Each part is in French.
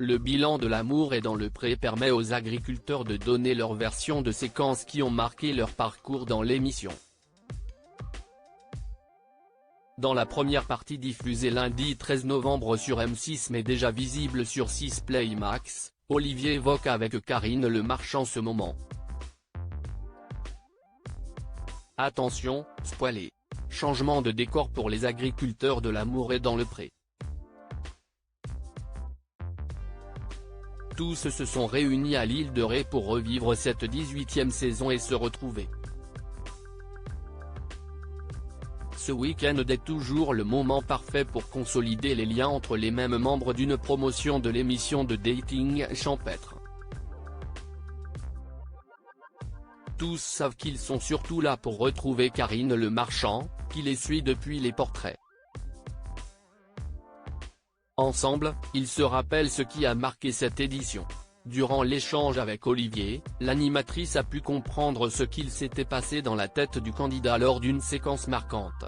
Le bilan de l'amour est dans le pré permet aux agriculteurs de donner leur version de séquences qui ont marqué leur parcours dans l'émission. Dans la première partie diffusée lundi 13 novembre sur M6 mais déjà visible sur 6 Play Max, Olivier évoque avec Karine Le Marchand ce moment. Attention, spoilé. Changement de décor pour les agriculteurs de l'amour et dans le pré. Tous se sont réunis à l'île de Ré pour revivre cette 18e saison et se retrouver. Ce week-end est toujours le moment parfait pour consolider les liens entre les mêmes membres d'une promotion de l'émission de dating champêtre. Tous savent qu'ils sont surtout là pour retrouver Karine Le Marchand, qui les suit depuis les portraits. Ensemble, ils se rappellent ce qui a marqué cette édition. Durant l'échange avec Olivier, l'animatrice a pu comprendre ce qu'il s'était passé dans la tête du candidat lors d'une séquence marquante.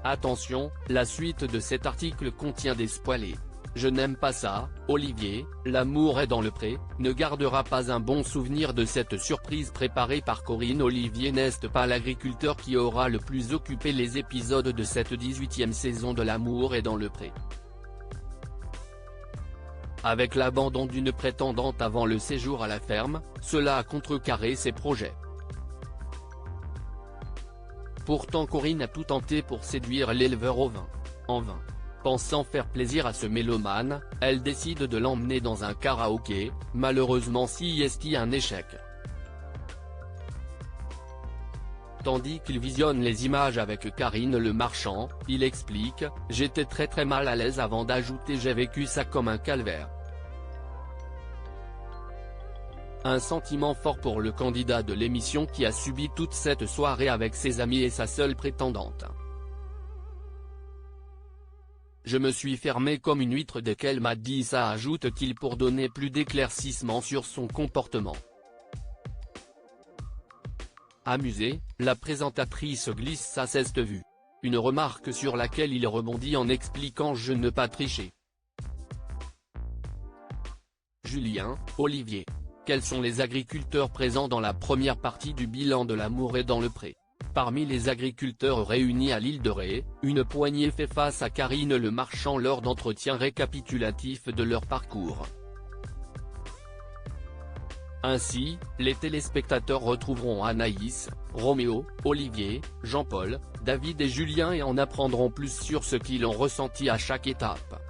Attention, la suite de cet article contient des spoilers. Je n'aime pas ça, Olivier, l'amour est dans le pré, ne gardera pas un bon souvenir de cette surprise préparée par Corinne. Olivier n'est pas l'agriculteur qui aura le plus occupé les épisodes de cette 18e saison de l'amour est dans le pré. Avec l'abandon d'une prétendante avant le séjour à la ferme, cela a contrecarré ses projets. Pourtant Corinne a tout tenté pour séduire l'éleveur au vin. En vain. Pensant faire plaisir à ce mélomane, elle décide de l'emmener dans un karaoké, malheureusement c'est un échec. Tandis qu'il visionne les images avec Karine Le Marchand, il explique « J'étais très mal à l'aise avant d'ajouter j'ai vécu ça comme un calvaire ». Un sentiment fort pour le candidat de l'émission qui a subi toute cette soirée avec ses amis et sa seule prétendante. Je me suis fermé comme une huître dès qu'elle m'a dit ça, ajoute-t-il pour donner plus d'éclaircissements sur son comportement. Amusée, la présentatrice glisse sa ceste vue. Une remarque sur laquelle il rebondit en expliquant « Je ne pas tricher ». Julien, Olivier. Quels sont les agriculteurs présents dans la première partie du bilan de l'amour et dans le pré? Parmi les agriculteurs réunis à l'île de Ré, une poignée fait face à Karine Le Marchand lors d'entretiens récapitulatifs de leur parcours. Ainsi, les téléspectateurs retrouveront Anaïs, Roméo, Olivier, Jean-Paul, David et Julien et en apprendront plus sur ce qu'ils ont ressenti à chaque étape.